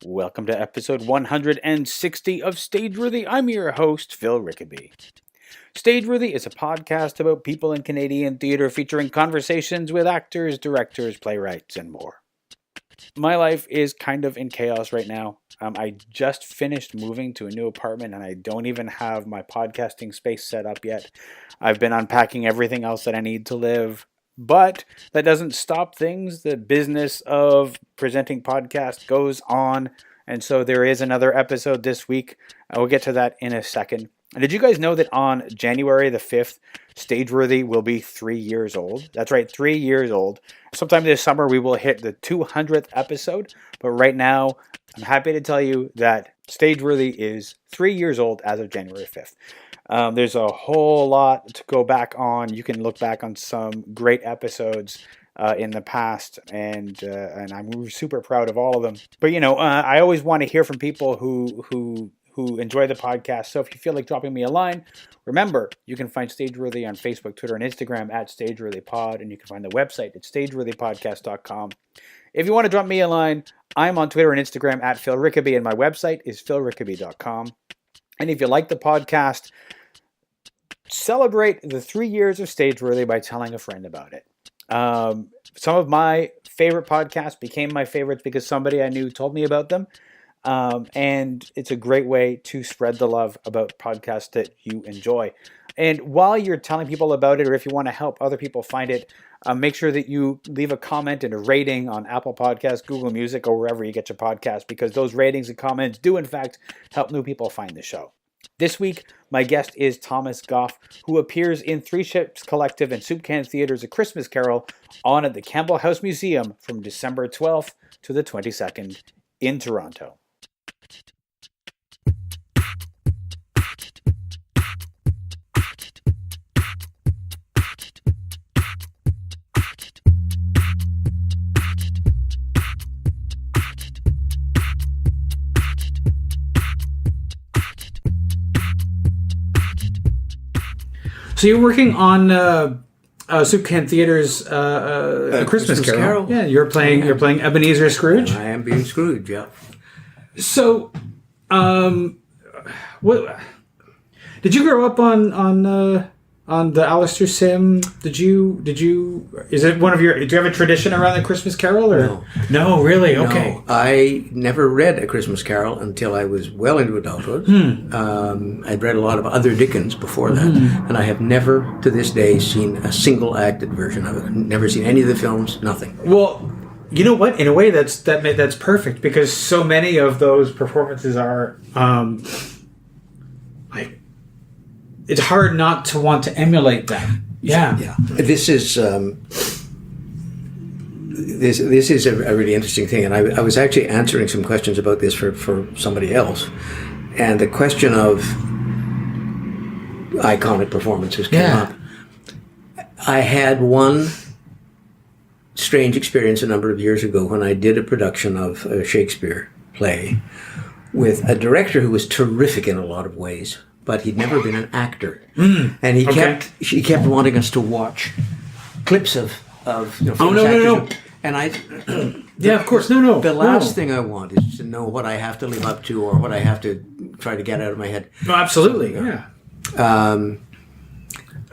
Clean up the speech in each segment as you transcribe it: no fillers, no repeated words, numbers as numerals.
Welcome to episode 160 of Stageworthy. I'm your host, Phil Rickaby. Stageworthy is a podcast about people in Canadian theatre featuring conversations with actors, directors, playwrights, and more. My life is kind of in chaos right now. I just finished moving to a new apartment and I don't even have my podcasting space set up yet. I've been unpacking everything else that I need to live. But that doesn't stop things. The business of presenting podcasts goes on. And so there is another episode this week. We'll get to that in a second. And did you guys know that on January the 5th, Stageworthy will be 3 years old? That's right, 3 years old. Sometime this summer, we will hit the 200th episode. But right now, I'm happy to tell you that Stageworthy is 3 years old as of January 5th. There's a whole lot to go back on. You can look back on some great episodes in the past, and I'm super proud of all of them. But I always want to hear from people who enjoy the podcast. So if you feel like dropping me a line, remember you can find Stageworthy on Facebook, Twitter, and Instagram at StageworthyPod, and you can find the website at stageworthypodcast.com. If you want to drop me a line, I'm on Twitter and Instagram at Phil Rickaby, and my website is philrickaby.com. And if you like the podcast, celebrate the 3 years of Stageworthy by telling a friend about it. Some of my favorite podcasts became my favorites because somebody I knew told me about them. And it's a great way to spread the love about podcasts that you enjoy. And while you're telling people about it, or if you want to help other people find it, make sure that you leave a comment and a rating on Apple Podcasts, Google Music, or wherever you get your podcasts, because those ratings and comments do, in fact, help new people find the show. This week, my guest is Thomas Gough, who appears in Three Ships Collective and Soup Can Theatre's A Christmas Carol on at the Campbell House Museum from December 12th to the 22nd in Toronto. So you're working on Soup Can Theatre's A Christmas Carol. Yeah, you're playing Ebenezer Scrooge. I am being Scrooge, yeah. So, what did you grow up on the Alistair Sim? Did you? Is it one of your? Do you have a tradition around the Christmas Carol? Or no, really? Okay. No, I never read A Christmas Carol until I was well into adulthood. I'd read a lot of other Dickens before that, and I have never, to this day, seen a single acted version of it. Never seen any of the films. Nothing. Well, you know what? In a way, that's perfect because so many of those performances are it's hard not to want to emulate them. Yeah. This is this is a really interesting thing, and I was actually answering some questions about this for somebody else, and the question of iconic performances came up. I had one strange experience a number of years ago when I did a production of a Shakespeare play with a director who was terrific in a lot of ways, but he'd never been an actor, and he kept wanting us to watch clips of famous actors. And of course, no. The last thing I want is to know what I have to live up to or what I have to try to get out of my head. No, absolutely,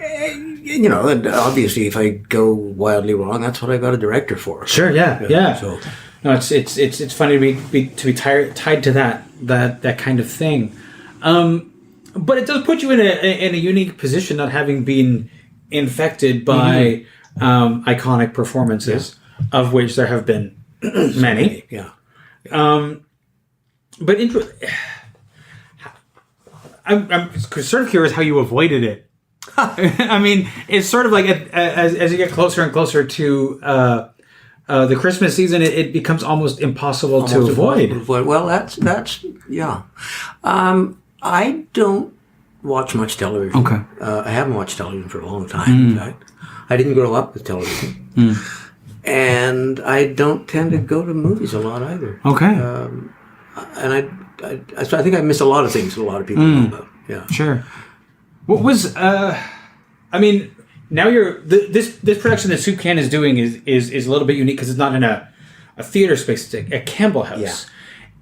and obviously, if I go wildly wrong, that's what I got a director for. Sure, yeah. So, no, it's funny to be tied to that kind of thing. But it does put you in a unique position, not having been infected by iconic performances, of which there have been many. But I'm sort of curious how you avoided it. I mean, it's sort of like as you get closer and closer to the Christmas season, it becomes almost impossible to avoid. Well, that's I don't watch much television. Okay. I haven't watched television for a long time. In fact, I didn't grow up with television, and I don't tend to go to movies a lot either. Okay. And I think I miss a lot of things that a lot of people know about. Yeah. Sure. What was now this production that Soup Can is doing is a little bit unique because it's not in a theater space. It's a Campbell House.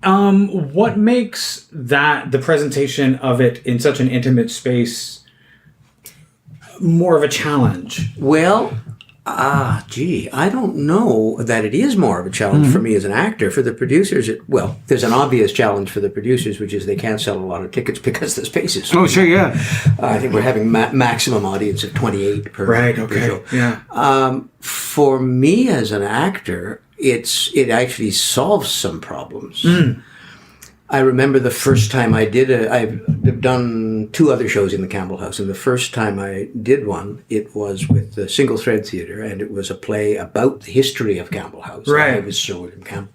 What makes the presentation of it in such an intimate space more of a challenge? Well, I don't know that it is more of a challenge for me as an actor. For the producers, there's an obvious challenge for the producers, which is they can't sell a lot of tickets because the space is. Oh, sure, yeah. I think we're having maximum audience of 28 per. Right. Okay. Per show. Yeah. For me as an actor, it actually solves some problems. I remember the first time I did I've done 2 other shows in the Campbell House, and the first time I did one, it was with the Single Thread Theatre, and it was a play about the history of Campbell House. Right. It was Sir William Campbell.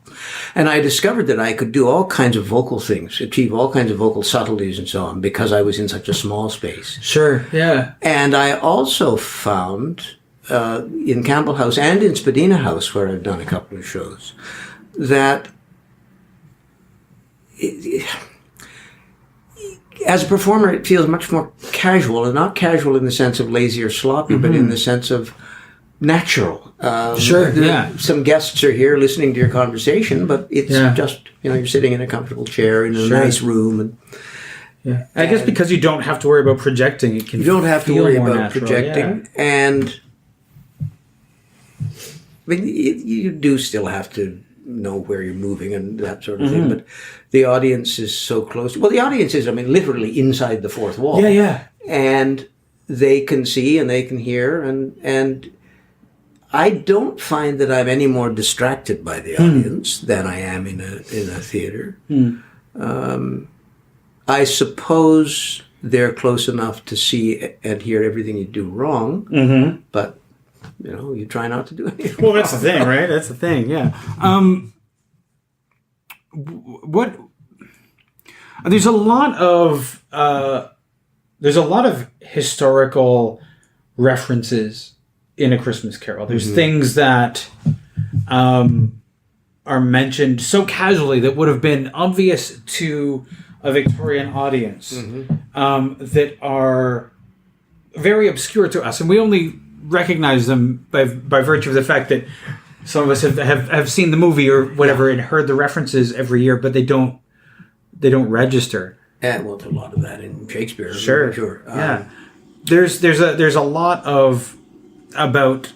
And I discovered that I could do all kinds of vocal things, achieve all kinds of vocal subtleties and so on, because I was in such a small space. Sure, yeah. And I also found, in Campbell House and in Spadina House, where I've done a couple of shows, that as a performer, it feels much more casual, and not casual in the sense of lazy or sloppy, but in the sense of natural. Sure, yeah. Some guests are here listening to your conversation, but it's just, you're sitting in a comfortable chair in a nice room. And I guess because you don't have to worry about projecting, it can you don't have to worry about natural, projecting. Yeah. And I mean, you do still have to know where you're moving and that sort of thing, but the audience is so close. Well, the audience is, literally inside the fourth wall. Yeah, yeah. And they can see and they can hear, and I don't find that I'm any more distracted by the audience than I am in a theater. I suppose they're close enough to see and hear everything you do wrong, but you try not to do anything. Well, that's the thing, right? That's the thing, yeah. There's a lot of historical references in A Christmas Carol. There's things that are mentioned so casually that would have been obvious to a Victorian audience that are very obscure to us, and we only recognize them by virtue of the fact that some of us have seen the movie or whatever and heard the references every year, but they don't register. Well, there's a lot of that in Shakespeare. Sure. Yeah. There's a lot of about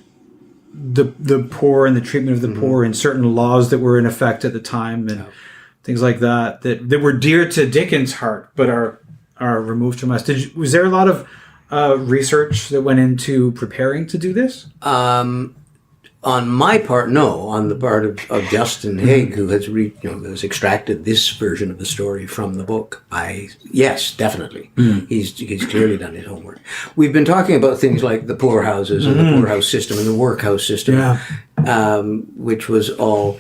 the poor and the treatment of the poor and certain laws that were in effect at the time and things like that were dear to Dickens' heart but are removed from us. Was there a lot of research that went into preparing to do this? On my part, no. On the part of Justin Haig, who has extracted this version of the story from the book, yes, definitely. He's clearly done his homework. We've been talking about things like the poorhouses and the poorhouse system and the workhouse system, which was all.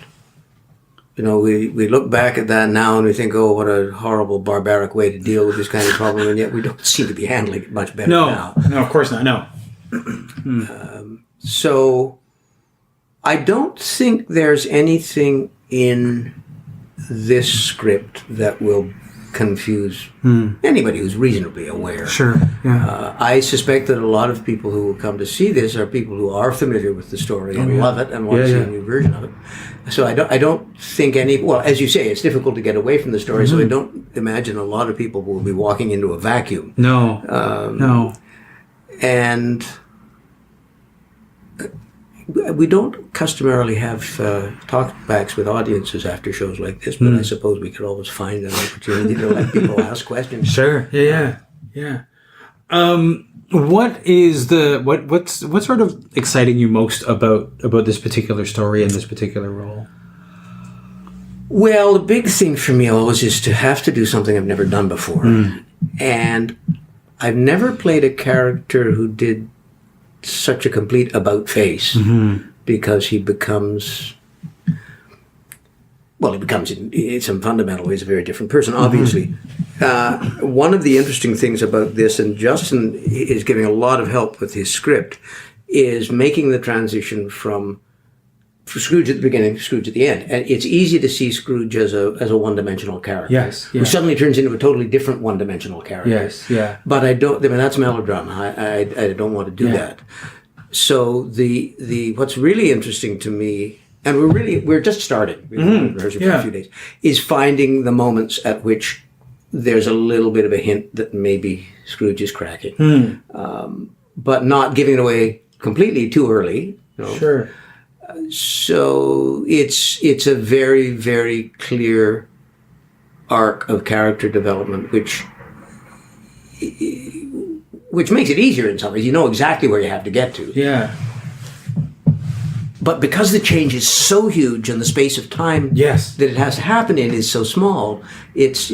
We look back at that now and we think, oh, what a horrible, barbaric way to deal with this kind of problem, and yet we don't seem to be handling it much better now. No, of course not. No. So I don't think there's anything in this script that will confuse anybody who's reasonably aware. Sure. Yeah. I suspect that a lot of people who will come to see this are people who are familiar with the story and love it and want to see a new version of it. So I don't think as you say, it's difficult to get away from the story, so I don't imagine a lot of people will be walking into a vacuum. No. No. And we don't customarily have talkbacks with audiences after shows like this, but I suppose we could always find an opportunity to let people ask questions. Sure. Yeah. What's sort of exciting you most about this particular story and this particular role? Well, the big thing for me always is to have to do something I've never done before. And I've never played a character who did such a complete about-face, because he becomes in some fundamental ways a very different person, obviously. One of the interesting things about this, and Justin is giving a lot of help with his script, is making the transition from Scrooge at the beginning to Scrooge at the end. And it's easy to see Scrooge as a one-dimensional character. Yes. Yeah. Who suddenly turns into a totally different one-dimensional character. Yes, yeah. But that's melodrama. I don't want to do that. So the what's really interesting to me, and we're just starting. We've been rehearsing for a few days. Is finding the moments at which there's a little bit of a hint that maybe Scrooge is cracking, but not giving it away completely too early. Sure. So it's a very, very clear arc of character development, which makes it easier in some ways. You know exactly where you have to get to. Yeah. But because the change is so huge and the space of time that it has to happen in is so small, it's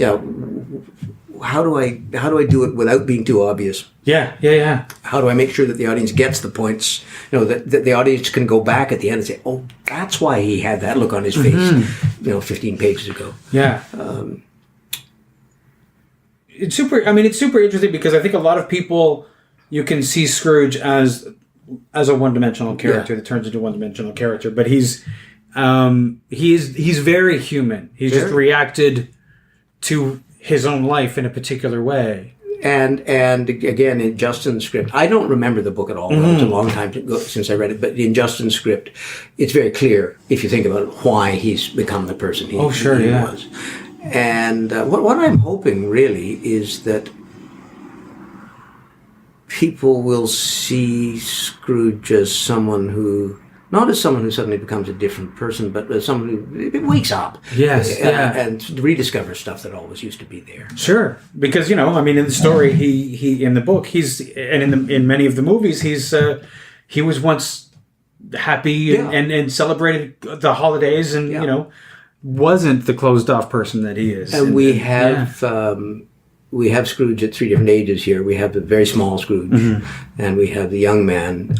how do I do it without being too obvious? Yeah. How do I make sure that the audience gets the points? That the audience can go back at the end and say, "Oh, that's why he had that look on his face," 15 pages ago. Yeah. It's super interesting because I think a lot of people, you can see Scrooge as a one-dimensional character that turns into a one-dimensional character, but he's very human. He's just reacted to his own life in a particular way. And again, in Justin's script, I don't remember the book at all. It was a long time since I read it. But in Justin's script, it's very clear, if you think about it, why he's become the person he was. And what I'm hoping really is that people will see Scrooge as someone who, not as someone who suddenly becomes a different person, but as someone who wakes up. And rediscovers stuff that always used to be there. Sure. Because, in the story, he in the book, in many of the movies, he was once happy and celebrated the holidays and, wasn't the closed off person that he is. And we have Scrooge at three different ages here. We have the very small Scrooge, and we have the young man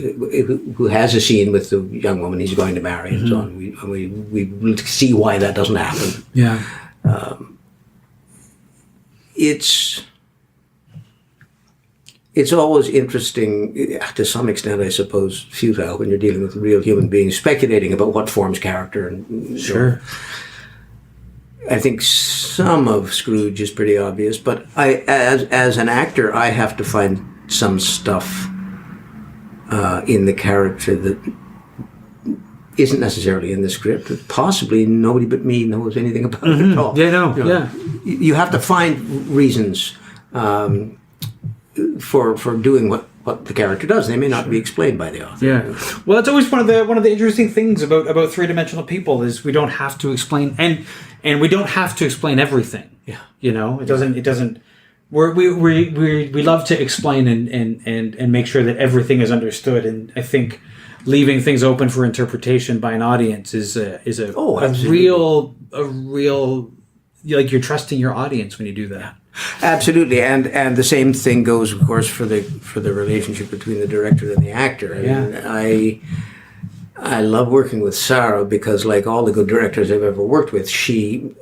who has a scene with the young woman he's going to marry, and so on. We see why that doesn't happen. Yeah, it's always interesting, to some extent, I suppose, futile when you're dealing with real human beings, speculating about what forms character. And sure. I think some of Scrooge is pretty obvious, but as an actor, I have to find some stuff in the character that isn't necessarily in the script. Possibly nobody but me knows anything about it at all. You have to find reasons for doing what the character does. They may not be explained by the author. Yeah. Well, that's always one of the interesting things about three-dimensional people is we don't have to explain and we don't have to explain everything. Yeah. It doesn't we love to explain and make sure that everything is understood, and I think leaving things open for interpretation by an audience is a real like you're trusting your audience when you do that. Absolutely, and the same thing goes, of course, for the relationship between the director and the actor. I love working with Sarah because, like all the good directors I've ever worked with, she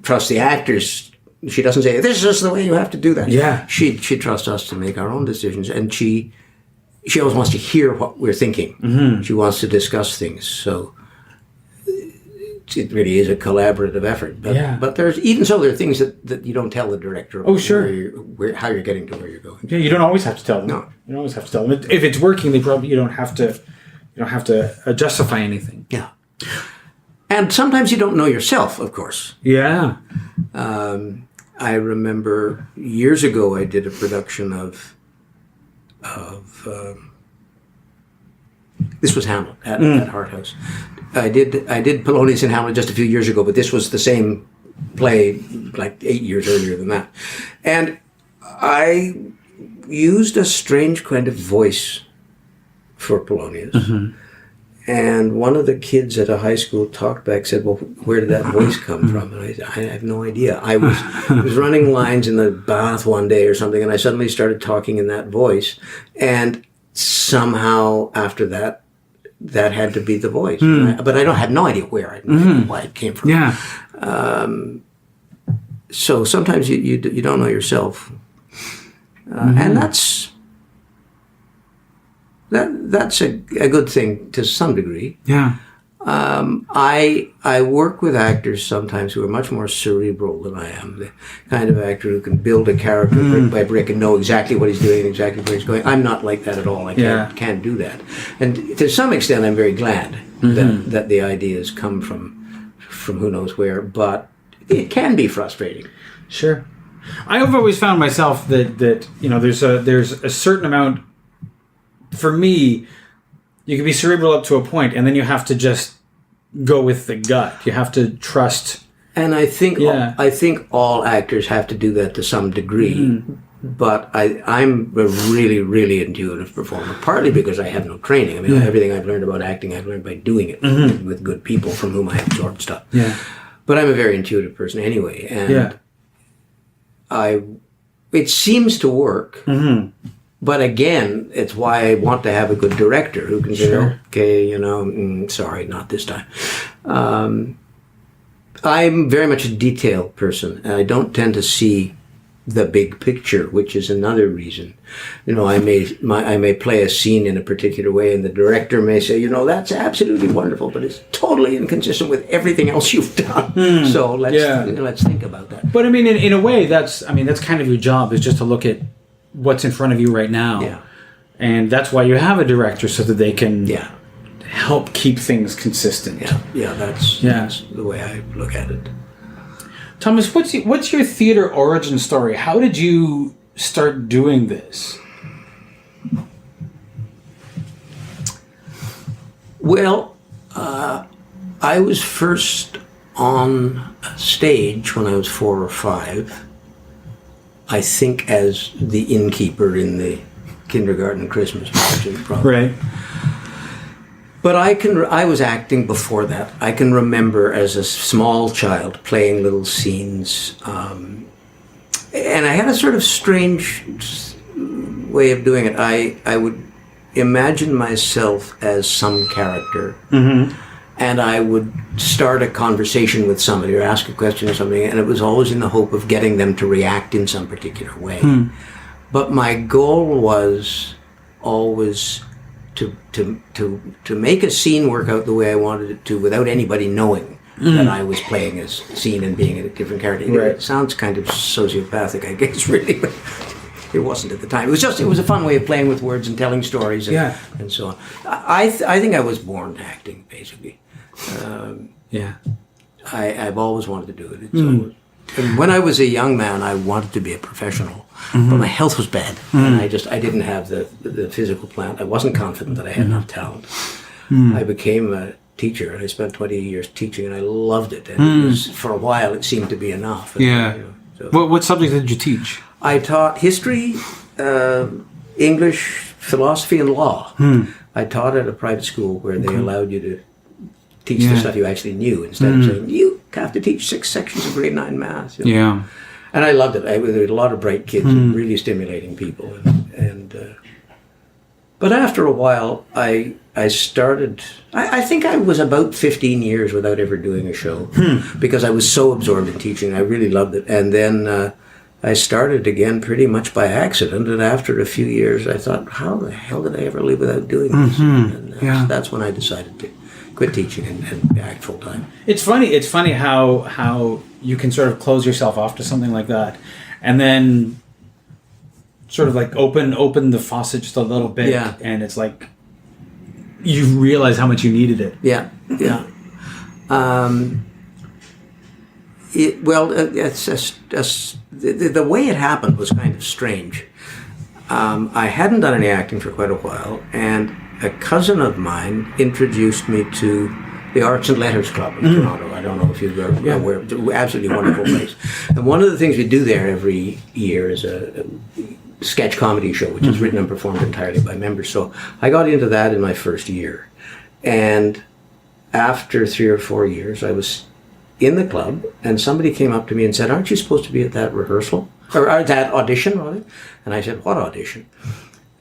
trusts the actors. She doesn't say, "This is just the way you have to do that." Yeah, she trusts us to make our own decisions, and she always wants to hear what we're thinking. She wants to discuss things, so it really is a collaborative effort. But there are things that you don't tell the director about. Oh, sure. How you're getting to where you're going. Yeah, you don't always have to tell them. No. You don't always have to tell them. If it's working, you don't have to justify anything. Yeah. And sometimes you don't know yourself, of course. Yeah. I remember years ago I did a production of this was Hamlet at Hart House. I did Polonius and Hamlet just a few years ago, but this was the same play like 8 years earlier than that. And I used a strange kind of voice for Polonius. And one of the kids at a high school talkback said, "Well, where did that voice come from?" And I said, "I have no idea. I was running lines in the bath one day or something, and I suddenly started talking in that voice. And somehow after that had to be the voice. But I had no idea where. I had no idea why it came from. Yeah. So sometimes you don't know yourself. And that's a good thing to some degree. Yeah. I work with actors sometimes who are much more cerebral than I am. The kind of actor who can build a character brick by brick and know exactly what he's doing and exactly where he's going. I'm not like that at all. I can't do that. And to some extent, I'm very glad that the ideas come from who knows where, but it can be frustrating. Sure. I've always found myself that there's a certain amount. For me, you can be cerebral up to a point, and then you have to just go with the gut. You have to trust. And I think all actors have to do that to some degree. But I'm a really, really intuitive performer, partly because I have no training. I mean, everything I've learned about acting, I've learned by doing it with good people from whom I absorbed stuff. Yeah. But I'm a very intuitive person anyway, and it seems to work. But again, it's why I want to have a good director who can say, okay, sorry, not this time. I'm very much a detailed person, and I don't tend to see the big picture, which is another reason. I may play a scene in a particular way, and the director may say, that's absolutely wonderful, but it's totally inconsistent with everything else you've done. So let's think about that. But I mean, in a way, that's kind of your job, is just to look at what's in front of you right now. Yeah. And that's why you have a director, so that they can help keep things consistent. That's the way I look at it. Thomas, what's your theater origin story? How did you start doing this? Well, I was first on stage when I was 4 or 5. I think as the innkeeper in the kindergarten Christmas pageant, probably. Right. But I was acting before that. I can remember as a small child playing little scenes. And I had a sort of strange way of doing it. I would imagine myself as some character. And I would start a conversation with somebody or ask a question or something, and it was always in the hope of getting them to react in some particular way. But my goal was always to make a scene work out the way I wanted it to without anybody knowing that I was playing a scene and being a different character. Right. It sounds kind of sociopathic, I guess, really, but it wasn't at the time. It was a fun way of playing with words and telling stories and so on. I think I was born acting, basically. I've always wanted to do it. And when I was a young man, I wanted to be a professional, but my health was bad, and I didn't have the physical plant. I wasn't confident that I had enough talent. I became a teacher, and I spent 20 years teaching, and I loved it. And it was, for a while, it seemed to be enough. And, What subject did you teach? I taught history, English, philosophy, and law. I taught at a private school where they allowed you to teach the stuff you actually knew, instead of saying, you have to teach 6 sections of grade 9 math. And I loved it. There were a lot of bright kids and really stimulating people. But after a while, I started, I think I was about 15 years without ever doing a show, because I was so absorbed in teaching. I really loved it. And then I started again pretty much by accident, and after a few years I thought, how the hell did I ever live without doing this? And that's when I decided to quit teaching and act full time. It's funny how you can sort of close yourself off to something like that, and then sort of like open the faucet just a little bit, and it's like you realize how much you needed it. It's just the way it happened was kind of strange. I hadn't done any acting for quite a while, and a cousin of mine introduced me to the Arts and Letters Club in Toronto. I don't know if you've ever aware. It's an absolutely wonderful place. And one of the things we do there every year is a sketch comedy show, which is written and performed entirely by members. So I got into that in my first year. And after 3 or 4 years, I was in the club, and somebody came up to me and said, aren't you supposed to be at that rehearsal? Or that audition, rather? And I said, what audition?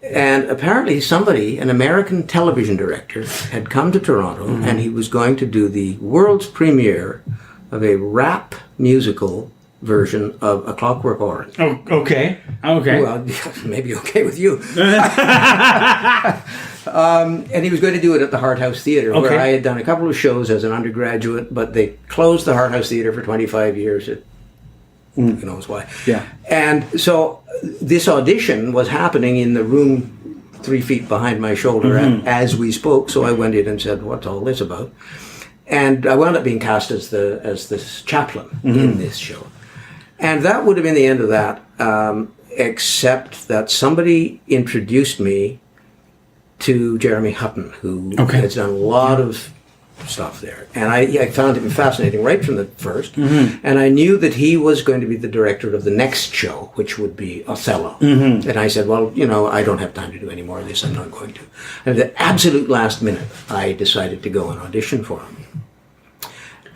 And apparently somebody, an American television director, had come to Toronto, and he was going to do the world's premiere of a rap musical version of A Clockwork Orange. Oh, okay. Well, maybe okay with you. And he was going to do it at the Hart House Theatre, where I had done a couple of shows as an undergraduate, but they closed the Hart House Theatre for 25 years. Who knows why. Yeah. And so this audition was happening in the room 3 feet behind my shoulder as we spoke. So I went in and said, "What's all this about?" And I wound up being cast as this chaplain in this show. And that would have been the end of that, except that somebody introduced me to Jeremy Hutton, who has done a lot of stuff there. And I found him fascinating right from the first. And I knew that he was going to be the director of the next show, which would be Othello. And I said, well, I don't have time to do any more of this. I'm not going to. And at the absolute last minute, I decided to go and audition for him.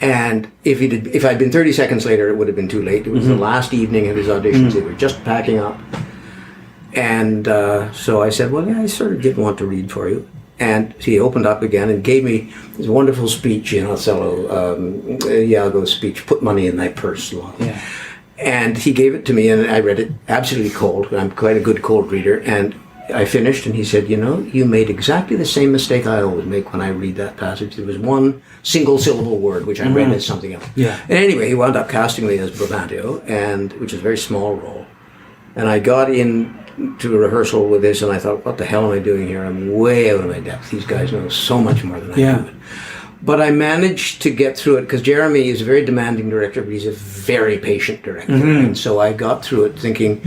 And if I'd been 30 seconds later, it would have been too late. It was the last evening of his auditions. They were just packing up. And so I said, well, yeah, I sort of did want to read for you. And he opened up again and gave me this wonderful speech in Othello, Iago's speech, "Put money in thy purse." Yeah. And he gave it to me, and I read it absolutely cold. I'm quite a good cold reader. And I finished, and he said, you made exactly the same mistake I always make when I read that passage. There was one single syllable word, which I read as something else. Yeah. And anyway, he wound up casting me as Brabantio, which is a very small role. And I got into a rehearsal with this, and I thought, what the hell am I doing here? I'm way out of my depth. These guys know so much more than I do. But I managed to get through it, because Jeremy is a very demanding director, but he's a very patient director. And so I got through it thinking,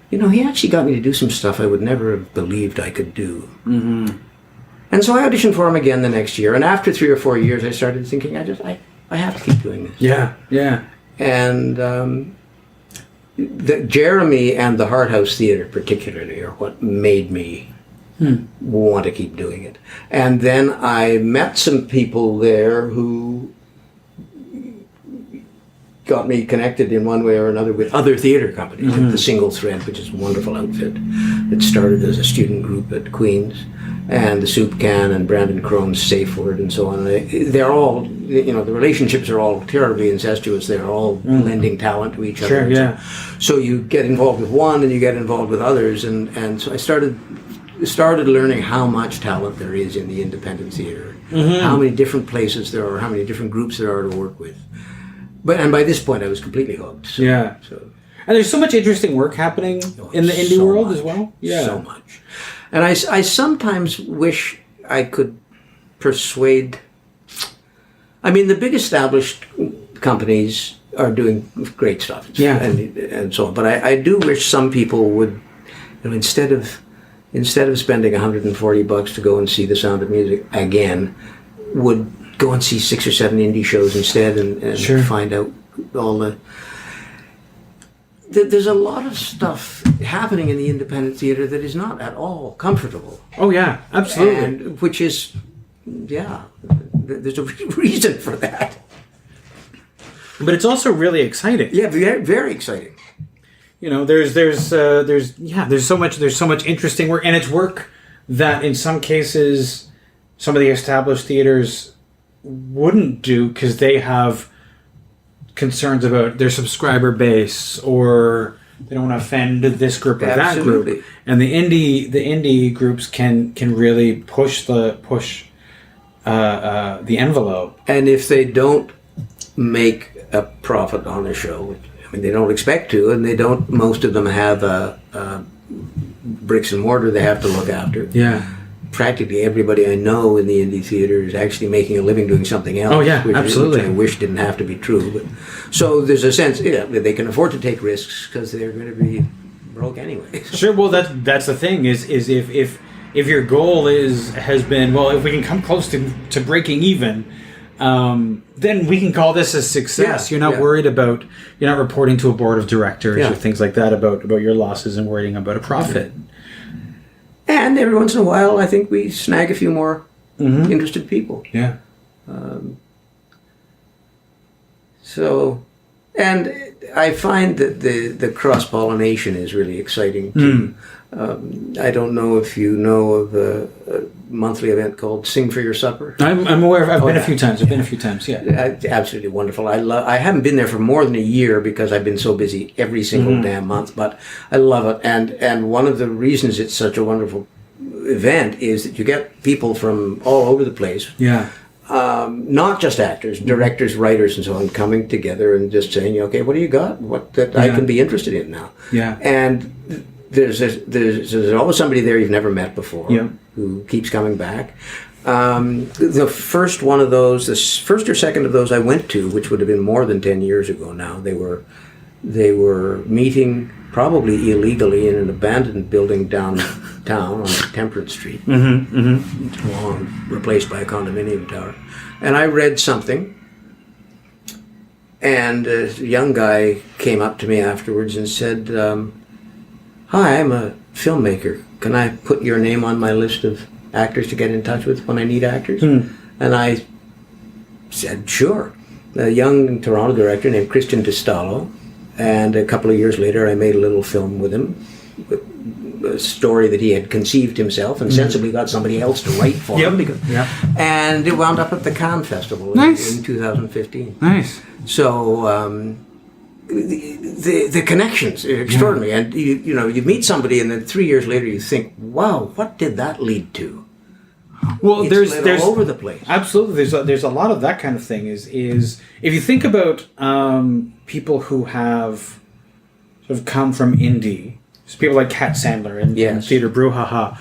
he actually got me to do some stuff I would never have believed I could do. And so I auditioned for him again the next year. And after 3 or 4 years, I started thinking, I have to keep doing this. Yeah. And Jeremy and the Hart House Theatre particularly are what made me want to keep doing it. And then I met some people there who got me connected in one way or another with other theatre companies, like the Single Thread, which is a wonderful outfit that started as a student group at Queen's, and the Soup Can and Brandon Crone's Safeword and so on. They're all, the relationships are all terribly incestuous. They're all lending talent to each other. So you get involved with one and you get involved with others, and so I started learning how much talent there is in the independent theatre, how many different places there are, how many different groups there are to work with. And by this point, I was completely hooked. So, and there's so much interesting work happening in the indie world as well. So much. And I sometimes wish I could persuade... I mean, the big established companies are doing great stuff. And so on. But I do wish some people would, instead of spending $140 to go and see The Sound of Music again, would go and see 6 or 7 indie shows instead and find out all the... There's a lot of stuff happening in the independent theatre that is not at all comfortable. Oh, yeah, absolutely. And which is, there's a reason for that. But it's also really exciting. Yeah, very, very exciting. There's so much interesting work, and it's work that in some cases some of the established theaters wouldn't do because they have concerns about their subscriber base, or they don't want to offend this group or that group. And the indie groups can really push the envelope. And if they don't make a profit on a show, they don't expect to, and they don't. Most of them have bricks and mortar they have to look after. Yeah. Practically everybody I know in the indie theatre is actually making a living doing something else. Oh yeah, absolutely. Which I wish didn't have to be true. But so there's a sense, that they can afford to take risks because they're going to be broke anyway. Sure. Well, that's the thing is if your goal has been, well, if we can come close to breaking even, then we can call this a success. You're not worried about, you're not reporting to a board of directors or things like that about your losses and worrying about a profit. And every once in a while, I think we snag a few more interested people. Yeah. And I find that the cross-pollination is really exciting too. I don't know if you know of a monthly event called Sing for Your Supper. I'm aware of. I've been a few times. Yeah. Absolutely wonderful. I haven't been there for more than a year because I've been so busy every single damn month, but I love it. And one of the reasons it's such a wonderful event is that you get people from all over the place. Yeah. Not just actors, directors, writers, and so on, coming together and just saying, okay, what do you got? What that I can be interested in now? Yeah. And there's always somebody there you've never met before who keeps coming back. The first one of those, the first or second of those I went to, which would have been more than 10 years ago now, they were meeting probably illegally in an abandoned building downtown on Temperance Street, replaced by a condominium tower. And I read something, and a young guy came up to me afterwards and said, "Hi, I'm a filmmaker. Can I put your name on my list of actors to get in touch with when I need actors?" And I said, "Sure." A young Toronto director named Christian Distallo, and a couple of years later I made a little film with him, a story that he had conceived himself and sensibly got somebody else to write for him. And it wound up at the Cannes Festival in 2015. Nice. So the connections are extraordinary, and you meet somebody, and then 3 years later you think, wow, what did that lead to? Well, there's all over the place. Absolutely, there's a lot of that kind of thing. Is if you think about people who have sort of come from indie, so people like Kat Sandler and Theater Brouhaha,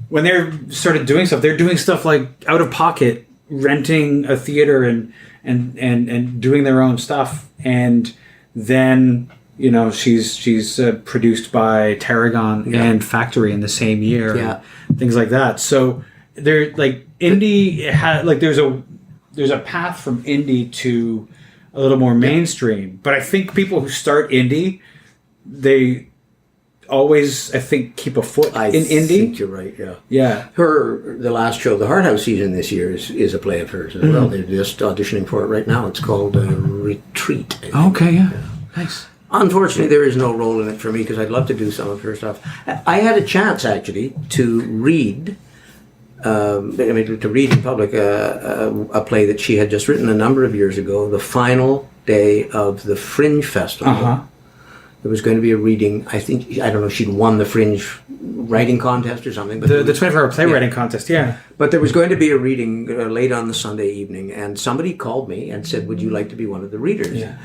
when they're started doing stuff, they're doing stuff like out of pocket, renting a theater and doing their own stuff, and then she's produced by Tarragon and Factory in the same year, and things like that. So they're like indie there's a path from indie to a little more mainstream. But I think people who start indie, they always, I think, keep a foot in indie. I think you're right, yeah. Yeah. The last show, the Hard House season this year, is a play of hers as well. They're just auditioning for it right now. It's called Retreat. Okay, yeah. Nice. Unfortunately, there is no role in it for me because I'd love to do some of her stuff. I had a chance, actually, to read, to read in public a play that she had just written a number of years ago, the final day of the Fringe Festival. There was going to be a reading. I don't know, she'd won the Fringe writing contest or something. But the 24-hour playwriting contest, yeah. But there was going to be a reading late on the Sunday evening, and somebody called me and said, "Would you like to be one of the readers?" Yeah.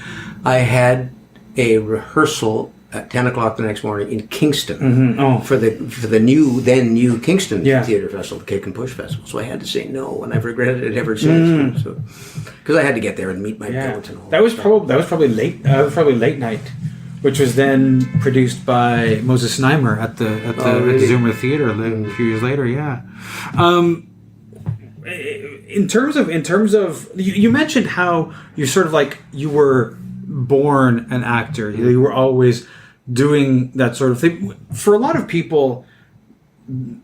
I had a rehearsal at 10 o'clock the next morning in Kingston for the new Kingston Theatre Festival, the Kick and Push Festival. So I had to say no, and I've regretted it ever since. Because I had to get there and meet my parents and all that. Was probably late night. Which was then produced by Moses Znaimer at the Zoomer Theatre a few years later. Yeah. In terms of you mentioned how you sort of like you were born an actor. You were always doing that sort of thing. For a lot of people,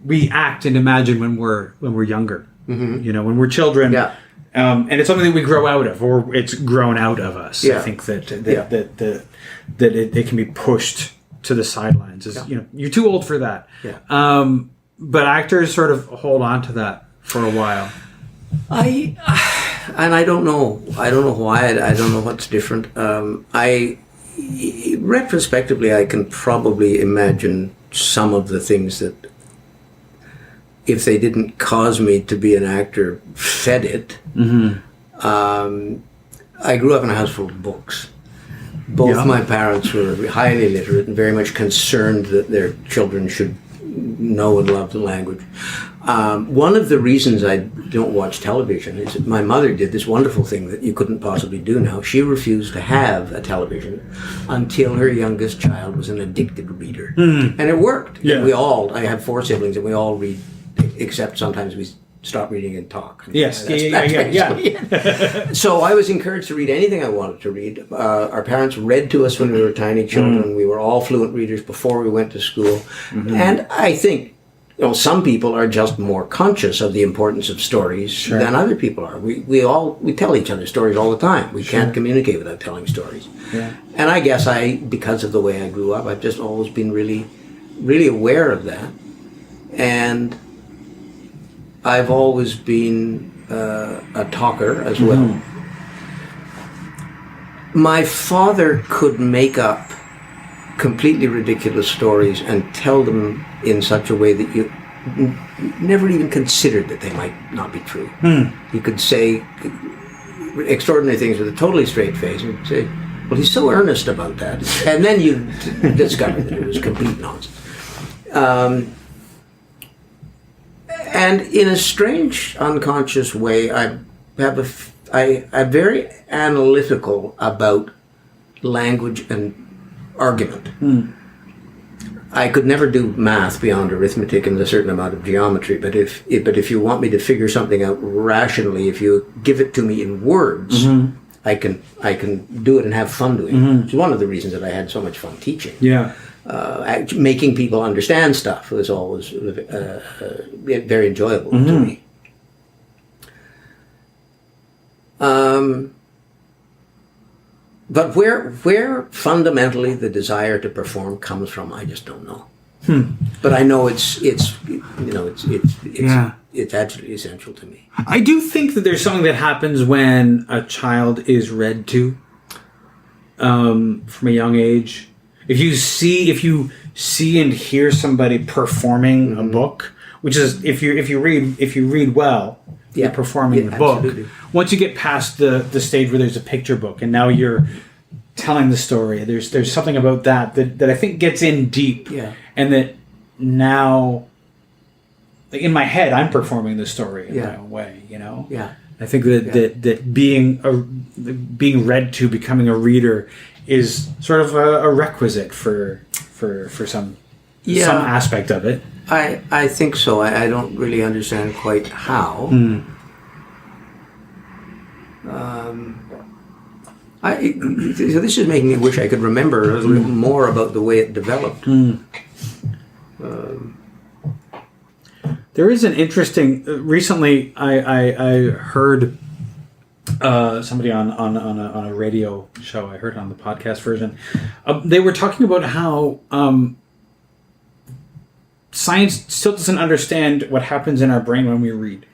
we act and imagine when we're younger. When we're children. Yeah. And it's something that we grow out of, or it's grown out of us. Yeah. I think that it can be pushed to the sidelines. You're too old for that. Yeah. But actors sort of hold on to that for a while. I don't know. I don't know why. I don't know what's different. Retrospectively, I can probably imagine some of the things that, if they didn't cause me to be an actor, fed it. I grew up in a house full of books. Both my parents were highly literate and very much concerned that their children should know and love the language. One of the reasons I don't watch television is that my mother did this wonderful thing that you couldn't possibly do now. She refused to have a television until her youngest child was an addicted reader. And it worked. Yeah. I have 4 siblings, and we all read, except sometimes we stop reading and talk. Yes, So I was encouraged to read anything I wanted to read. Our parents read to us when we were tiny children. We were all fluent readers before we went to school. And I think some people are just more conscious of the importance of stories than other people are. We tell each other stories all the time. We can't communicate without telling stories. Yeah. And I guess because of the way I grew up, I've just always been really, really aware of that. And I've always been a talker as well. My father could make up completely ridiculous stories and tell them in such a way that you never even considered that they might not be true. He could say extraordinary things with a totally straight face and say, well, he's so earnest about that. And then you discover that it was complete nonsense. And in a strange, unconscious way, I'm very analytical about language and argument. I could never do math beyond arithmetic and a certain amount of geometry, but if you want me to figure something out rationally, if you give it to me in words, I can do it and have fun doing it. It's one of the reasons that I had so much fun teaching. Yeah. Making people understand stuff was always very enjoyable to me. But where fundamentally the desire to perform comes from, I just don't know. But I know it's absolutely essential to me. I do think that there's something that happens when a child is read to from a young age. If you see and hear somebody performing a book, which is if you read well, you're performing the book. Absolutely. Once you get past the stage where there's a picture book and now you're telling the story, there's something about that I think gets in deep. Yeah. And that now, like in my head, I'm performing the story in my own way. Yeah. I think that being read to, becoming a reader, is sort of a requisite for some aspect of it. I think so. I don't really understand quite how. So this is making me wish I could remember a little more about the way it developed. There is an interesting. Recently, I heard somebody on a radio show. I heard it on the podcast version. They were talking about how science still doesn't understand what happens in our brain when we read,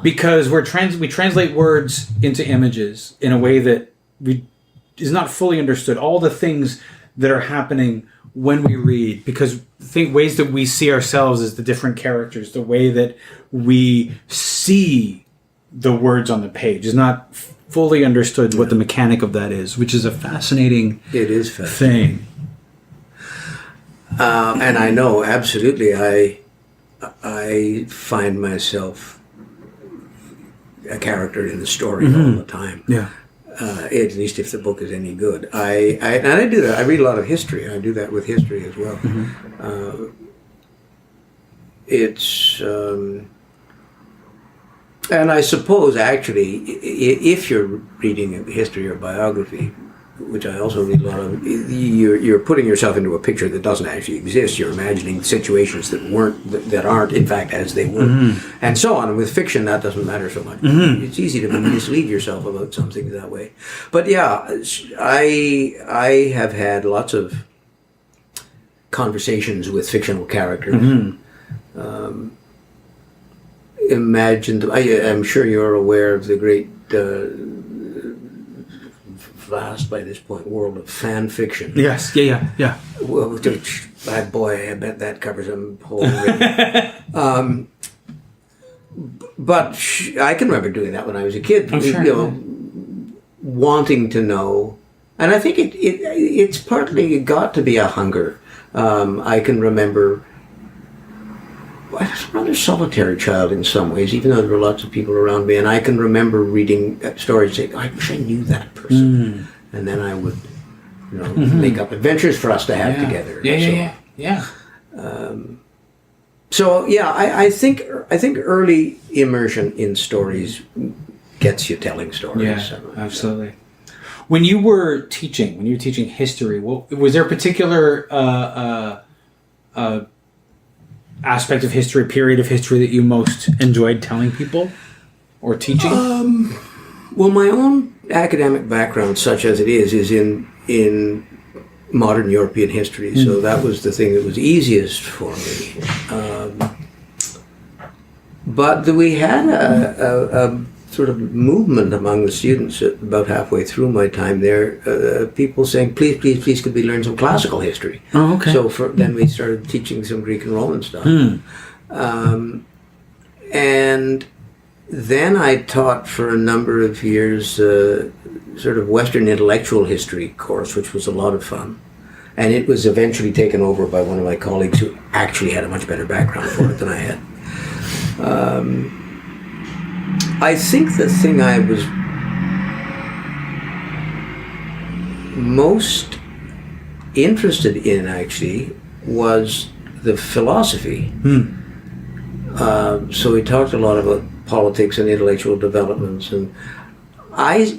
because we translate words into images in a way that is not fully understood. All the things that are happening when we read, because ways that we see ourselves as the different characters, the way that we see the words on the page is not fully understood. What the mechanic of that is, which is a fascinating thing. And I know absolutely I find myself a character in the story all the time. Yeah. At least if the book is any good. And I do that. I read a lot of history. I do that with history as well. And I suppose actually, if you're reading a history or biography, which I also read a lot of, you're putting yourself into a picture that doesn't actually exist. You're imagining situations that aren't in fact as they were, and so on. And with fiction, that doesn't matter so much. It's easy to mislead yourself about something that way. But yeah, I have had lots of conversations with fictional characters. I'm sure you're aware of the great. Vast by this point world of fan fiction. Yes, yeah. Well, boy, I bet that covers a whole. But I can remember doing that when I was a kid. Oh, sure. Wanting to know, and I think it's partly got to be a hunger. I can remember. I was a rather solitary child in some ways, even though there were lots of people around me. And I can remember reading stories saying, I wish I knew that person. And then I would, make up adventures for us to have together. Yeah. So yeah, I think early immersion in stories gets you telling stories. Yeah, absolutely. When you were teaching history, was there a particular aspect of history, period of history that you most enjoyed telling people or teaching? Well, my own academic background, such as it is in modern European history, so that was the thing that was easiest for me. But we had a sort of movement among the students about halfway through my time there, people saying, please, could we learn some classical history? Oh, okay. So then we started teaching some Greek and Roman stuff. And then I taught for a number of years sort of Western intellectual history course, which was a lot of fun. And it was eventually taken over by one of my colleagues who actually had a much better background for it than I had. I think the thing I was most interested in, actually, was the philosophy. So we talked a lot about politics and intellectual developments, and I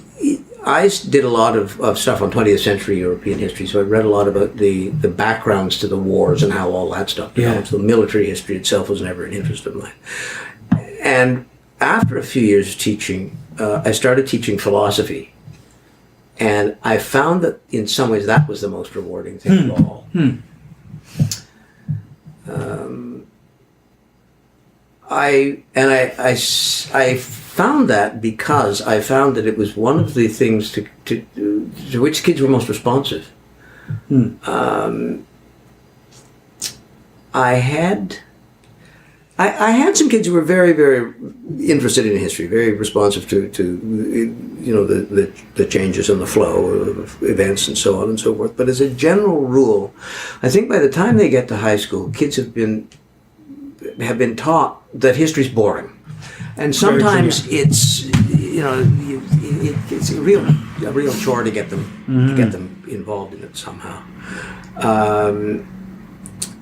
did a lot of stuff on 20th century European history, so I read a lot about the backgrounds to the wars and how all that stuff developed. So military history itself was never an interest of mine. And after a few years of teaching, I started teaching philosophy, and I found that in some ways that was the most rewarding thing of all. I found that because I found that it was one of the things to which kids were most responsive. I had some kids who were very, very interested in history, very responsive to the changes in the flow of events and so on and so forth. But as a general rule, I think by the time they get to high school, kids have been taught that history's boring, and sometimes it's it's a real chore to get them involved in it somehow.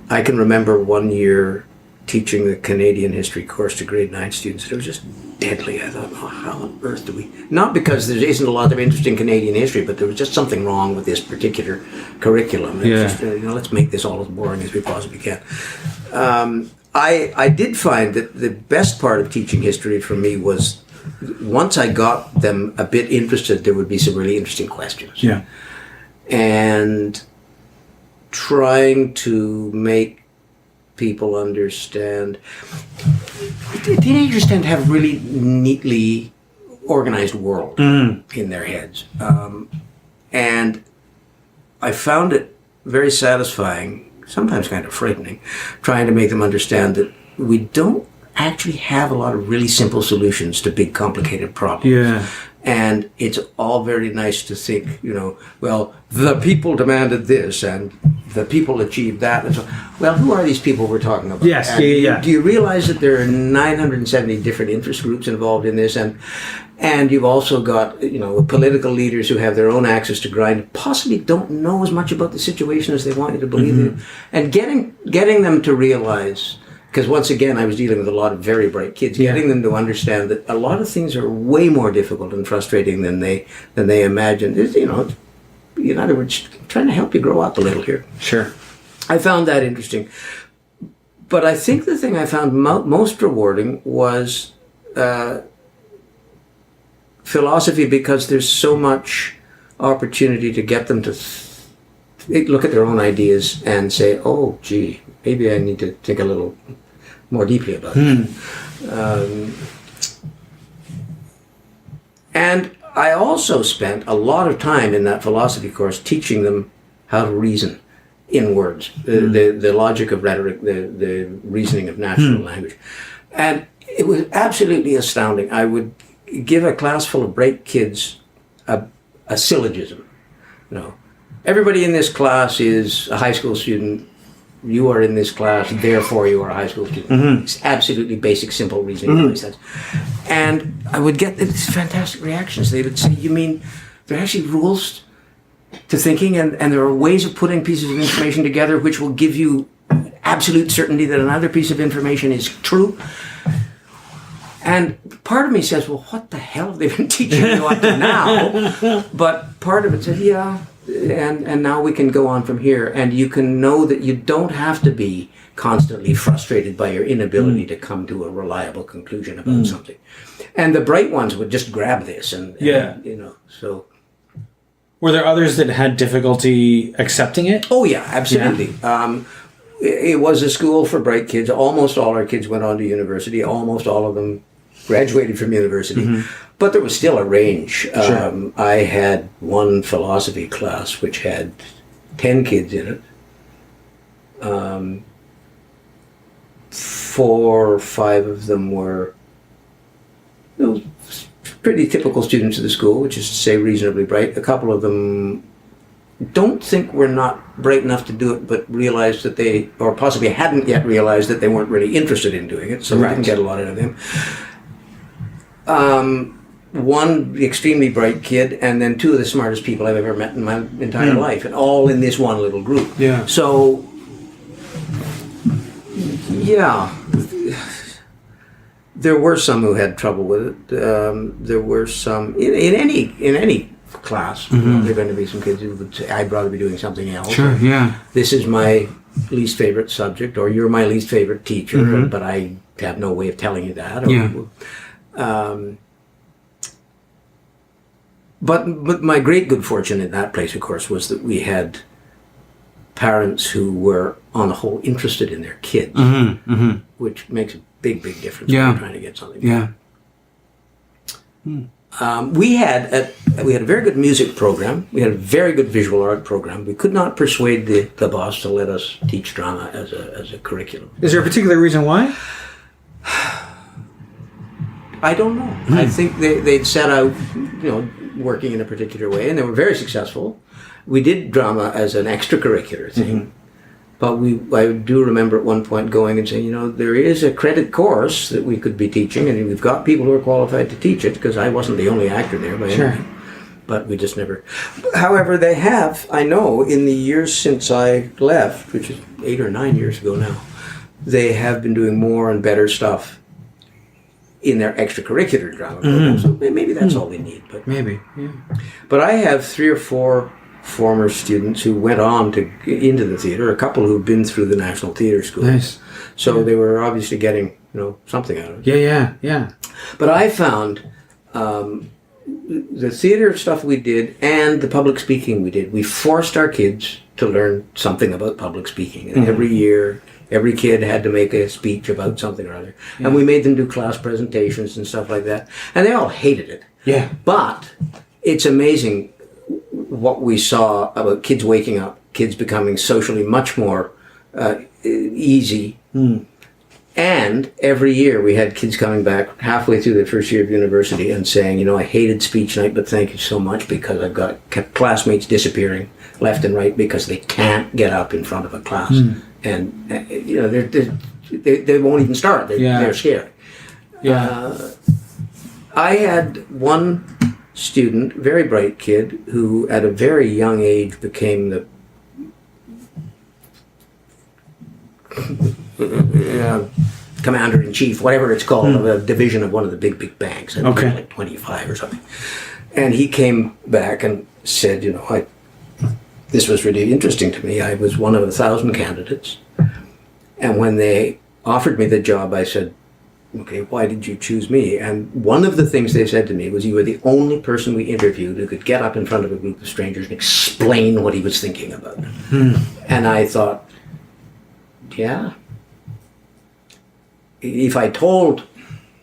I can remember one year teaching the Canadian history course to grade 9 students, and it was just deadly. I thought, how on earth do we... Not because there isn't a lot of interesting Canadian history, but there was just something wrong with this particular curriculum. Just, let's make this all as boring as we possibly can. I did find that the best part of teaching history for me was once I got them a bit interested, there would be some really interesting questions. Yeah. And trying to make people understand. Teenagers tend to have really neatly organized world in their heads. And I found it very satisfying, sometimes kind of frightening, trying to make them understand that we don't actually have a lot of really simple solutions to big complicated problems. Yeah. And it's all very nice to think, well, the people demanded this and the people achieved that. And so, well, who are these people we're talking about? Yes, yeah. Do you realize that there are 970 different interest groups involved in this? And you've also got, political leaders who have their own axes to grind, possibly don't know as much about the situation as they want you to believe in. And getting them to realize... Because once again, I was dealing with a lot of very bright kids, getting them to understand that a lot of things are way more difficult and frustrating than they imagined. In other words, trying to help you grow up a little here. Sure. I found that interesting. But I think the thing I found most rewarding was philosophy, because there's so much opportunity to get them to look at their own ideas and say, oh, gee, maybe I need to think a little more deeply about it. And I also spent a lot of time in that philosophy course teaching them how to reason in words, the logic of rhetoric, the reasoning of natural language. And it was absolutely astounding. I would give a class full of bright kids a syllogism. Everybody in this class is a high school student. You are in this class, therefore you are a high school student. It's absolutely basic, simple reasoning. And I would get these fantastic reactions. They would say, you mean there are actually rules to thinking, and there are ways of putting pieces of information together which will give you absolute certainty that another piece of information is true? And part of me says, well, what the hell have they been teaching you up to now? But part of it says, yeah, and now we can go on from here. And you can know that you don't have to be constantly frustrated by your inability to come to a reliable conclusion about something. And the bright ones would just grab this and so... Were there others that had difficulty accepting it? Oh, yeah, absolutely. Yeah. It was a school for bright kids. Almost all our kids went on to university. Almost all of them graduated from university. But there was still a range. Sure. I had one philosophy class which had 10 kids in it. 4 or 5 of them were pretty typical students of the school, which is to say reasonably bright. A couple of them don't think we're not bright enough to do it, but realized that they, or possibly hadn't yet realized that they weren't really interested in doing it, so we didn't get a lot out of them. One extremely bright kid, and then two of the smartest people I've ever met in my entire life, and all in this one little group. Yeah. So, yeah, there were some who had trouble with it. There were some in any class. There are going to be some kids who would say, "I'd rather be doing something else." Sure. Yeah. This is my least favorite subject, or you're my least favorite teacher, but I have no way of telling you that. Or, But my great good fortune in that place, of course, was that we had parents who were, on the whole, interested in their kids, which makes a big difference when you're trying to get something. Yeah. We had a very good music program. We had a very good visual art program. We could not persuade the boss to let us teach drama as a curriculum. Is there a particular reason why? I don't know. I think they'd set out, working in a particular way, and they were very successful. We did drama as an extracurricular thing, but I do remember at one point going and saying, there is a credit course that we could be teaching, and we've got people who are qualified to teach it, because I wasn't the only actor there by any means. But we just never. However, they have, I know, in the years since I left, which is 8 or 9 years ago now, they have been doing more and better stuff in their extracurricular drama program. So maybe that's all they need. But maybe, yeah. But I have 3 or 4 former students who went on into the theatre, a couple who've been through the National Theatre School. Nice. So they were obviously getting, something out of it. Yeah. But I found the theatre stuff we did and the public speaking we did, we forced our kids to learn something about public speaking. And every year, every kid had to make a speech about something or other. And we made them do class presentations and stuff like that. And they all hated it. Yeah. But it's amazing what we saw about kids waking up, kids becoming socially much more easy. And every year we had kids coming back halfway through their first year of university and saying, I hated speech night, but thank you so much, because I've got classmates disappearing left and right because they can't get up in front of a class. And, they won't even start. They're scared. I had one student, very bright kid, who at a very young age became the commander-in-chief, whatever it's called, of a division of one of the big banks. I think like 25 or something. And he came back and said, this was really interesting to me. I was one of 1,000 candidates. And when they offered me the job, I said, okay, why did you choose me? And one of the things they said to me was, you were the only person we interviewed who could get up in front of a group of strangers and explain what he was thinking about. And I thought, yeah. If I told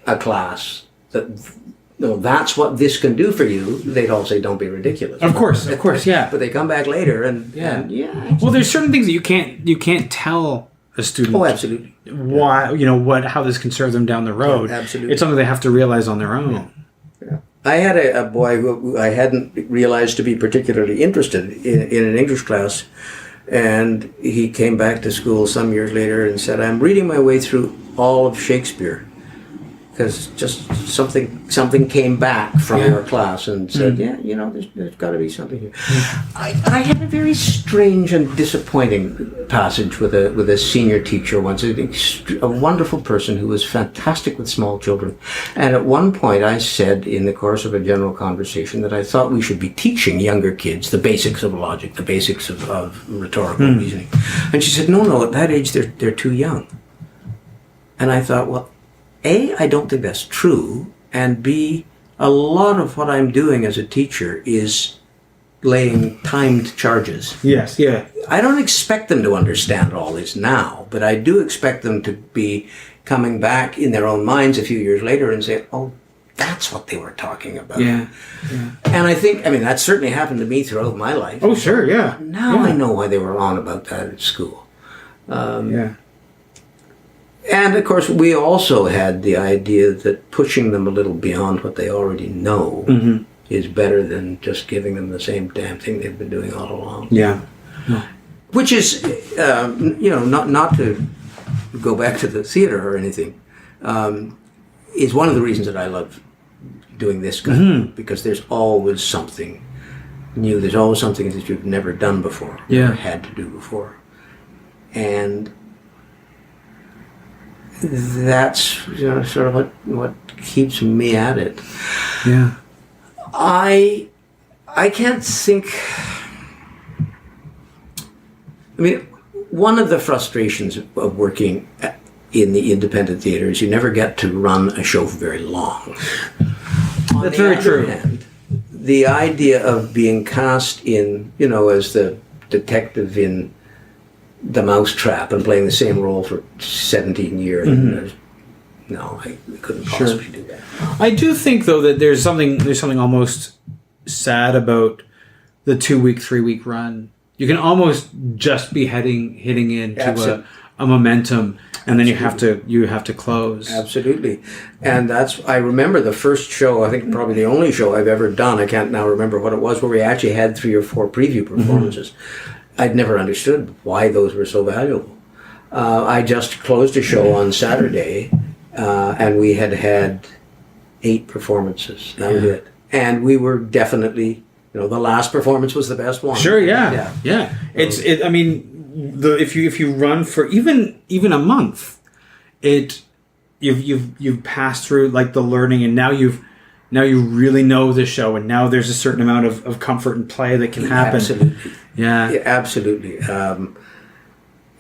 a class that that's what this can do for you, they'd all say, don't be ridiculous. Of course, yeah. But they come back later and well, there's certain things that you can't tell a student. Oh, absolutely. Why, how this can serve them down the road. Yeah, absolutely. It's something they have to realize on their own. Yeah. I had a boy who I hadn't realized to be particularly interested in an English class, and he came back to school some years later and said, I'm reading my way through all of Shakespeare, because just something came back from your class and said, there's got to be something here. I had a very strange and disappointing passage with a senior teacher once, a wonderful person who was fantastic with small children. And at one point I said, in the course of a general conversation, that I thought we should be teaching younger kids the basics of logic, the basics of rhetorical reasoning. And she said, no, at that age they're too young. And I thought, well, A, I don't think that's true, and B, a lot of what I'm doing as a teacher is laying timed charges. Yes, yeah. I don't expect them to understand all this now, but I do expect them to be coming back in their own minds a few years later and say, oh, that's what they were talking about. Yeah. And I think, that certainly happened to me throughout my life. Oh, sure, yeah. Now I know why they were on about that at school. And of course, we also had the idea that pushing them a little beyond what they already know is better than just giving them the same damn thing they've been doing all along. Yeah. Which is, not to go back to the theater or anything, is one of the reasons that I love doing this kind of, because there's always something new. There's always something that you've never done before, never had to do before. And that's sort of what keeps me at it. Yeah. I can't think. I mean, one of the frustrations of working in the independent theater is you never get to run a show for very long. That's very true. Hand, the idea of being cast in, as the detective in The Mousetrap and playing the same role for 17 years. No, I couldn't possibly do that. I do think, though, that there's something almost sad about the 2-week, 3-week run. You can almost just be hitting into a momentum, and then you have to close. Absolutely. And I remember the first show, I think probably the only show I've ever done, I can't now remember what it was, where we actually had 3 or 4 preview performances. I'd never understood why those were so valuable. I just closed a show on Saturday, and we had 8 performances. That was it. And we were definitely, the last performance was the best one. Sure, yeah. I mean, if you run for even a month, you've passed through like the learning, and now you really know the show, and now there's a certain amount of comfort and play that can happen. Absolutely. Yeah, absolutely.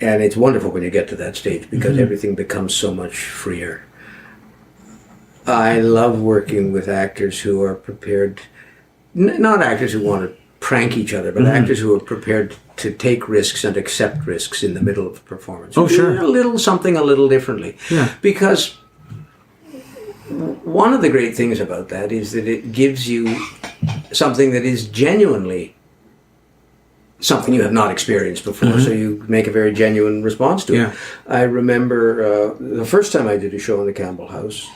And it's wonderful when you get to that stage, because everything becomes so much freer. I love working with actors who are prepared, not actors who want to prank each other, but actors who are prepared to take risks and accept risks in the middle of a performance. Oh, sure. Something a little differently. Yeah. Because one of the great things about that is that it gives you something that is genuinely something you have not experienced before, so you make a very genuine response to it. I remember the first time I did a show in the Campbell House,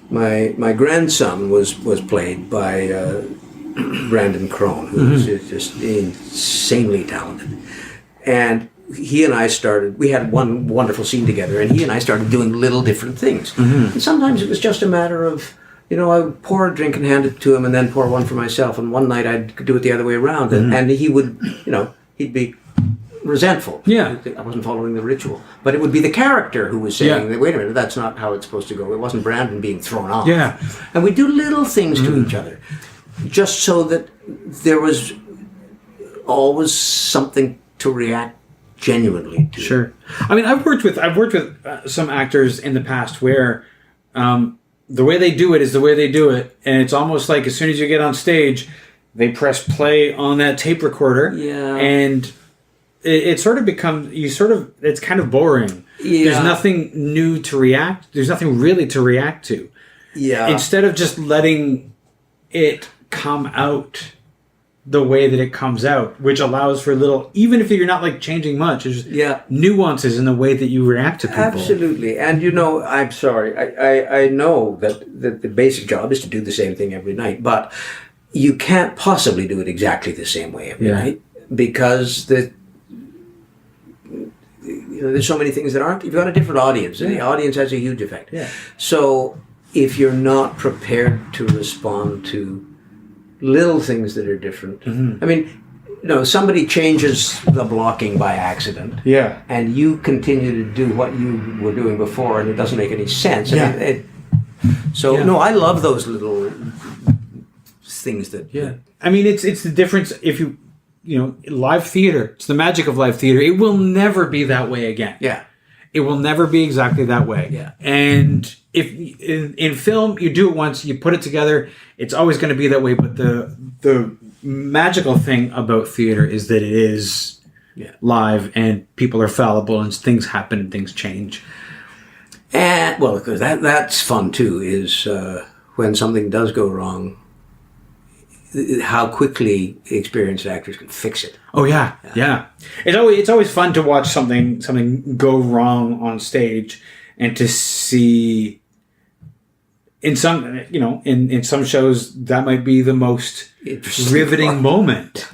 my grandson was played by Brandon Crone, who's just insanely talented. And he and I we had one wonderful scene together, and he and I started doing little different things. And sometimes it was just a matter of, I would pour a drink and hand it to him, and then pour one for myself. And one night I'd do it the other way around, and he would, he'd be resentful. Yeah. I wasn't following the ritual. But it would be the character who was saying, wait a minute, that's not how it's supposed to go. It wasn't Brandon being thrown off. Yeah. And we do little things to each other, just so that there was always something to react genuinely to. Sure. I mean, I've worked with some actors in the past where the way they do it is the way they do it, and it's almost like as soon as you get on stage, they press play on that tape recorder, and it sort of becomes it's kind of boring. There's nothing new to react. There's nothing really to react to. Yeah. Instead of just letting it come out the way that it comes out, which allows for little, even if you're not like changing much, there's nuances in the way that you react to people. Absolutely. And I'm sorry, I know that the basic job is to do the same thing every night, but you can't possibly do it exactly the same way every night, because there's so many things that aren't. You've got a different audience, and the audience has a huge effect. Yeah. So if you're not prepared to respond to little things that are different, I mean, somebody changes the blocking by accident, and you continue to do what you were doing before, and it doesn't make any sense. I I love those little things that. Yeah. I mean, it's the difference if you live theater. It's the magic of live theater. It will never be that way again. Yeah. It will never be exactly that way. Yeah. And if in film you do it once, you put it together, it's always going to be that way. But the magical thing about theater is that it is live, and people are fallible, and things happen and things change. And because that's fun too. Is when something does go wrong, how quickly experienced actors can fix it. Oh yeah. It's always fun to watch something go wrong on stage, and to see in some, in some shows that might be the most riveting moment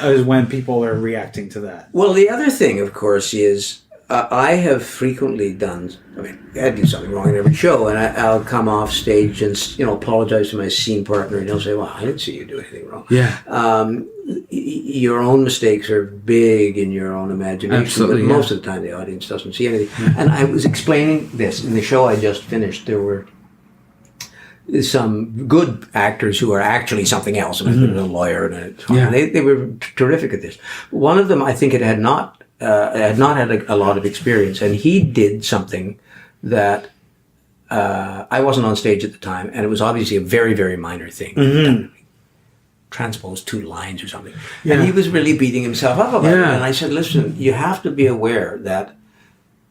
is when people are reacting to that. Well, the other thing, of course, is I have frequently done. I mean, I do something wrong in every show, and I'll come off stage and apologize to my scene partner, and he'll say, "Well, I didn't see you do anything wrong." Yeah. Your own mistakes are big in your own imagination, Absolutely, but most of the time the audience doesn't see anything. Yeah. And I was explaining this in the show I just finished. There were some good actors who are actually something else. I mean, a lawyer, and they were terrific at this. One of them, I think, had not had a lot of experience, and he did something that I wasn't on stage at the time, and it was obviously a very, very minor thing. Transpose 2 lines or something. Yeah. And he was really beating himself up about it. And I said, listen, you have to be aware that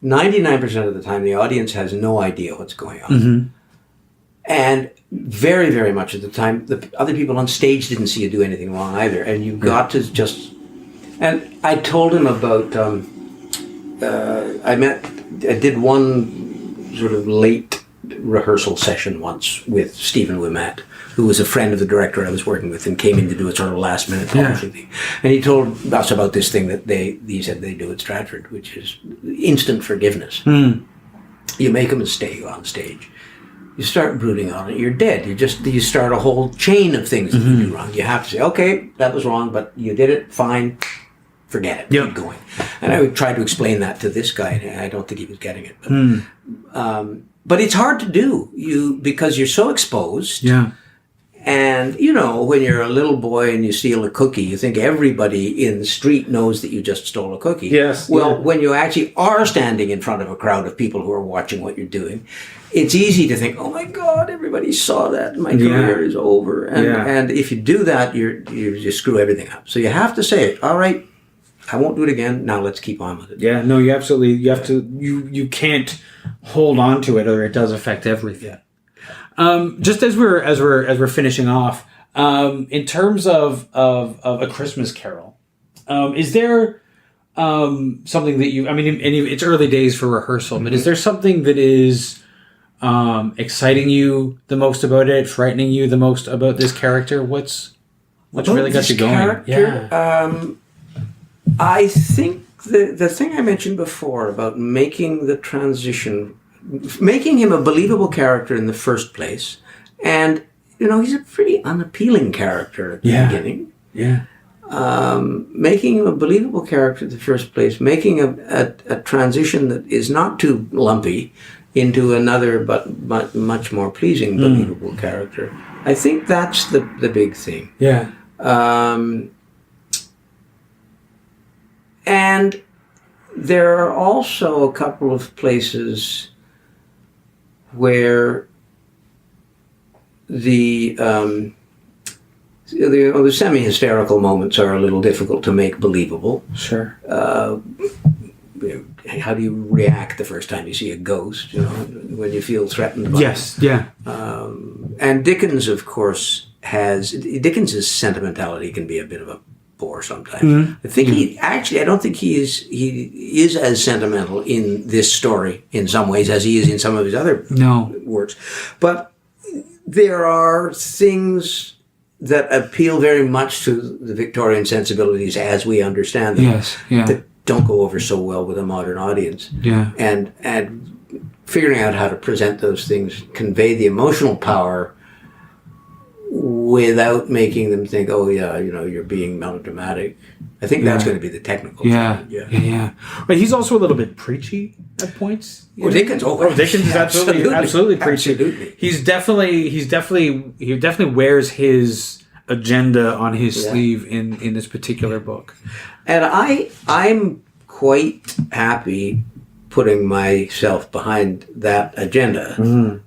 99% of the time the audience has no idea what's going on. And very, very much of the time, the other people on stage didn't see you do anything wrong either. And you've got to just... And I told him about... I did one sort of late rehearsal session once with Stephen Ouimet, who was a friend of the director I was working with and came in to do a sort of last-minute publishing thing. And he told us about this thing that he said they do at Stratford, which is instant forgiveness. You make a mistake on stage. You start brooding on it, you're dead. You start a whole chain of things that you do wrong. You have to say, okay, that was wrong, but you did it, fine, forget it, keep going. And I would try to explain that to this guy, and I don't think he was getting it. But it's hard to do, because you're so exposed. Yeah. And, when you're a little boy and you steal a cookie, you think everybody in the street knows that you just stole a cookie. Yes. Well, when you actually are standing in front of a crowd of people who are watching what you're doing, it's easy to think, oh my God, everybody saw that, my career is over. And if you do that, you screw everything up. So you have to say, all right, I won't do it again. Now let's keep on with it. Yeah, no, you have to, you can't hold on to it or it does affect everything. Yeah. Just as we're finishing off, in terms of A Christmas Carol, is there something that you? I mean, it's early days for rehearsal, but is there something that is exciting you the most about it, frightening you the most about this character? What's really got you going? Yeah. I think the thing I mentioned before about making the transition. Making him a believable character in the first place, and he's a pretty unappealing character at the beginning. Yeah. Making him a believable character in the first place, making a transition that is not too lumpy into another but much more pleasing, believable character. I think that's the big thing. Yeah. And there are also a couple of places where the semi-hysterical moments are a little difficult to make believable. Sure. How do you react the first time you see a ghost? When you feel threatened by Yes. Yeah. And Dickens, of course, Dickens's sentimentality can be a bit of a bore sometimes. I think I don't think he is as sentimental in this story in some ways as he is in some of his other works. But there are things that appeal very much to the Victorian sensibilities as we understand them. Yes. Yeah. That don't go over so well with a modern audience. Yeah. And figuring out how to present those things, convey the emotional power without making them think, oh yeah, you're being melodramatic. I think that's going to be the technical challenge. Yeah. But he's also a little bit preachy at points. Dickens. Dickens is absolutely preachy. Absolutely. He definitely wears his agenda on his sleeve in this particular book. And I'm quite happy putting myself behind that agenda.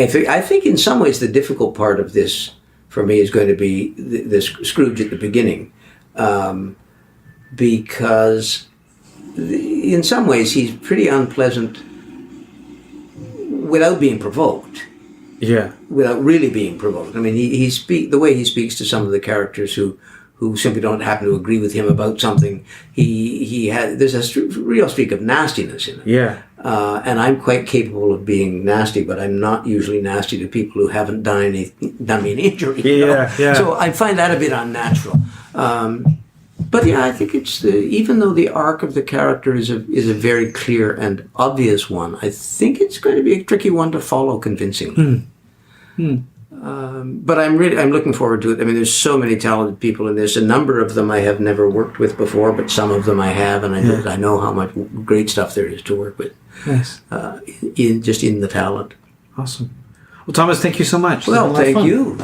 I think in some ways the difficult part of this for me is going to be this Scrooge at the beginning, because in some ways he's pretty unpleasant without being provoked. Yeah. Without really being provoked. I mean, the way he speaks to some of the characters who who simply don't happen to agree with him about something. There's a real streak of nastiness in it. Yeah. And I'm quite capable of being nasty, but I'm not usually nasty to people who haven't done me an injury. Yeah. So I find that a bit unnatural. But yeah, I think it's even though the arc of the character is a very clear and obvious one, I think it's going to be a tricky one to follow convincingly. But I'm looking forward to it. I mean, there's so many talented people in this. A number of them I have never worked with before, but some of them I have, and I know how much great stuff there is to work with. Nice. In the talent. Awesome. Well, Thomas, thank you so much. Well, thank you.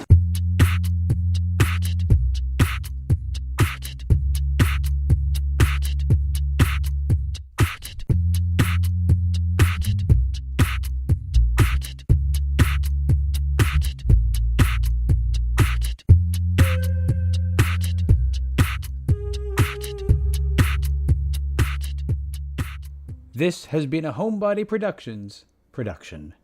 This has been a Homebody Productions production.